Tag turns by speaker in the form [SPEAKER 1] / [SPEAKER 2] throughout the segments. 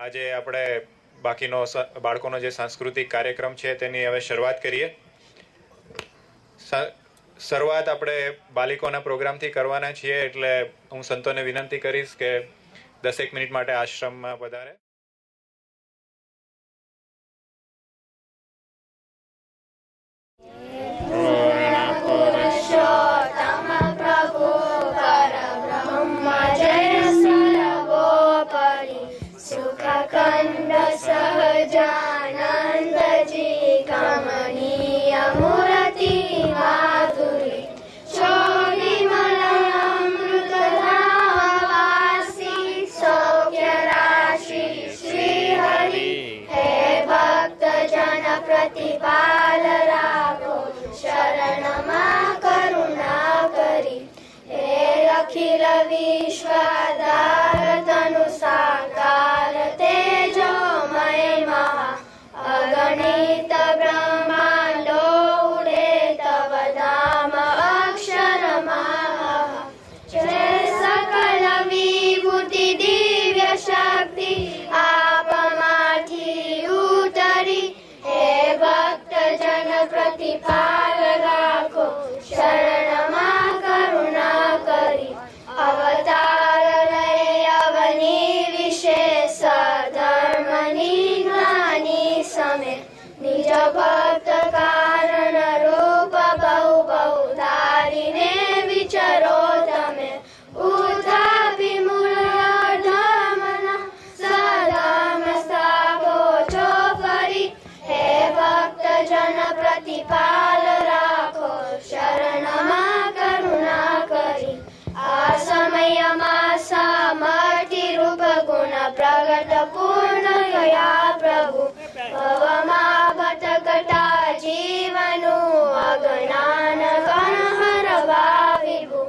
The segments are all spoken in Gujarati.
[SPEAKER 1] આજે આપણે બાકીનો બાળકોનો જે સાંસ્કૃતિક કાર્યક્રમ છે તેની હવે શરૂઆત કરીએ. શરૂઆત આપણે બાલિકોના પ્રોગ્રામથી કરવાના છીએ, એટલે હું સંતોને વિનંતી કરીશ કે 10 મિનિટ માટે આશ્રમમાં પધારે.
[SPEAKER 2] સહજાનંદજી કમનીય મૂર્તિ માધુરી ચોરીમલમૃતધામવાસી સૌખ્ય રાશિ શ્રી હરિ હે ભક્તજન પ્રતિપાલ રાખો શરણમાં કરુણા કરી હે અખિલ વિશ્વાધાર તનુ સાકાર તેજો અગણિત બ્રહ્માંડો ઉડે તવ ધામ અક્ષરમાં જય સકલ વિભૂતિ દિવ્ય શક્તિ આપમાંથી ઉતરી હે ભક્ત જન પ્રતિપાલ રાખો શરણમાં કરુણા કરી અવતાર લઈ અવની વિશેષ ધર્મની સમે નિજ ભક્ત કારણ રૂપ બહુ બહુ ધારીને વિચરો તમે ઉતાપી મૂળ ધર્મના સદામ સ્થાપો છો ફરી હે ભક્ત જન પ્રતિપાલ રાખો શરણમાં કરુણા કરી આ સમયમાં સામર્થિ રૂપ ગુણ પ્રગટ પૂર્ણ ગયા પ્રભુ ભવમાં ભટકતા જીવનું અજ્ઞાન હરવા વિભુ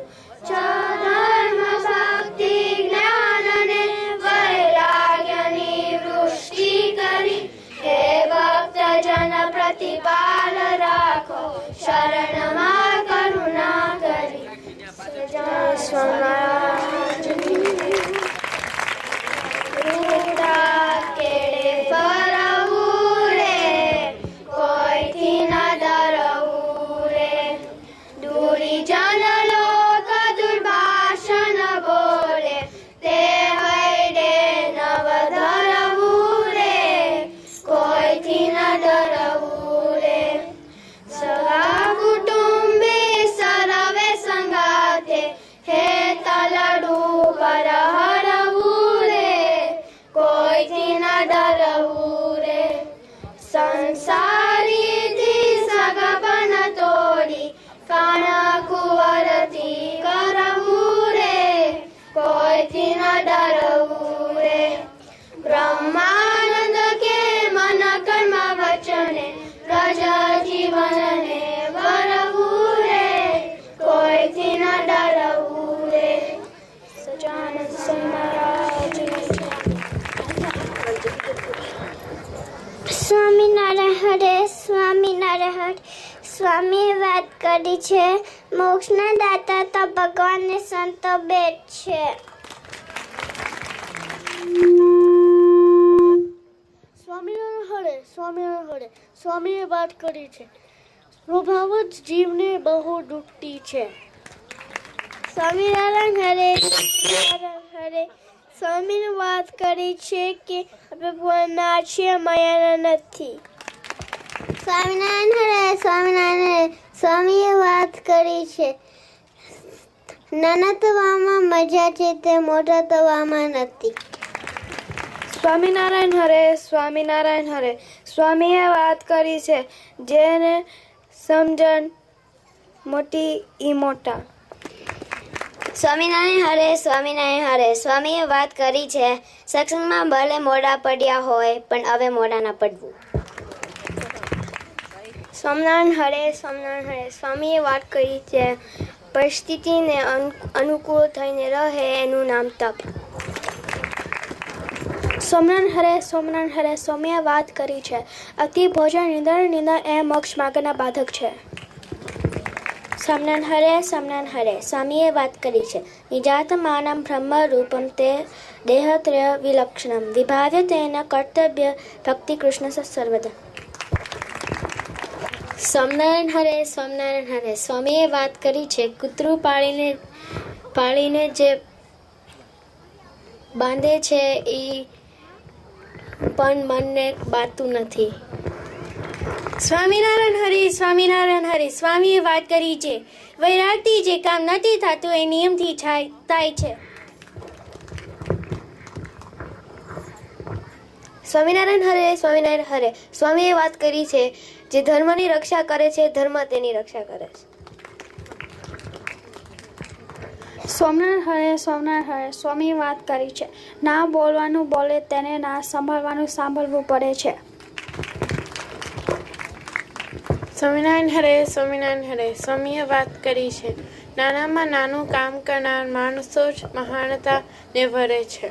[SPEAKER 2] ધર્મ ભક્તિ જ્ઞાન ને વૈરાગ્યની વૃષ્ટિ કરી હે ભક્ત જન પ્રતિપાલ રાખો શરણમાં કરુણા કરી સંસારીથી સગપન તોડી કાણ કુંવરથી કરવું રે કોઈથી ન ડરવું રે બ્રહ્માનંદ કે મન કર્મ વચને પ્રજ જીવનને વરવું રે કોઈથી ન ડરવું રે સજાનંદ મહારાજ.
[SPEAKER 3] સ્વામિનારાયણ હરે સ્વામિનારાયણ. સ્વામીએ વાત કરી છે મોક્ષના દાતા તો ભગવાન ને સંતો બેટ છે.
[SPEAKER 4] સ્વામિનારાયણ હરે સ્વામિનારાયણ હરે. સ્વામીએ વાત કરી છે સ્વભાવ જ જીવને બહુ દુખતી છે.
[SPEAKER 3] સ્વામિનારાયણ હરે સ્વામિનારાયણ હરે. સ્વામીએ વાત કરી છે કે ભગવાનના છે માયાના નથી. સ્વામિનારાયણ હરે સ્વામિનારાયણ હરે. સ્વામીએ વાત કરી છે નાના થવામાં મજા છે તે મોટા થવામાં નથી.
[SPEAKER 2] સ્વામિનારાયણ હરે સ્વામિનારાયણ હરે. સ્વામીએ વાત કરી છે જેને સમજણ મોટી ઈ મોટા.
[SPEAKER 3] સ્વામિનારાયણ હરે સ્વામિનારાયણ હરે. સ્વામીએ વાત કરી છે સત્સંગમાં ભલે મોડા પડ્યા હોય પણ હવે મોડા ના પડવું. સ્વામિનારાયણ હરે સ્વામિનારાયણ હરે. સ્વામીએ વાત કરી છે પરિસ્થિતિને અનુકૂળ થઈને રહે એનું નામ તપ.
[SPEAKER 4] સ્વામિનારાયણ હરે સ્વામિનારાયણ હરે. સ્વામીએ વાત કરી છે અતિ ભોજન નિંદર એ મોક્ષ માર્ગના બાધક છે.
[SPEAKER 3] સ્વામિનારાયણ હરે સ્વામીએ વાત કરી છે નિજાતમાનમ બ્રહ્મ રૂપમ તે દેહત્રય વિલક્ષણમ વિભાવ્ય તેન કર્તવ્ય ભક્તિ કૃષ્ણ સર્વદા. સ્વામિનારાયણ હરે સ્વામીએ વાત કરી છે કૂતરું પાળીને જે બાંધે છે એ પણ મનને બાતું નથી. સ્વામિનારાયણ હરે સ્વામીએ વાત કરી છે વૈરાગથી જે કામ નથી થતું એ નિયમથી થાય છે.
[SPEAKER 2] સ્વામિનારાયણ હરે સ્વામીએ વાત કરી છે જે ધર્મની રક્ષા કરે છે ધર્મ તેની રક્ષા કરે છે.
[SPEAKER 4] સ્વામિનારાયણ હરે સ્વામીએ વાત કરી છે ના બોલવાનું બોલે તેને ના સાંભળવાનું સાંભળવું પડે છે.
[SPEAKER 5] સ્વામિનારાયણ હરે સ્વામીએ વાત કરી છે નાનામાં નાનું કામ કરનાર માણસો જ મહાનતા ને ભરે છે.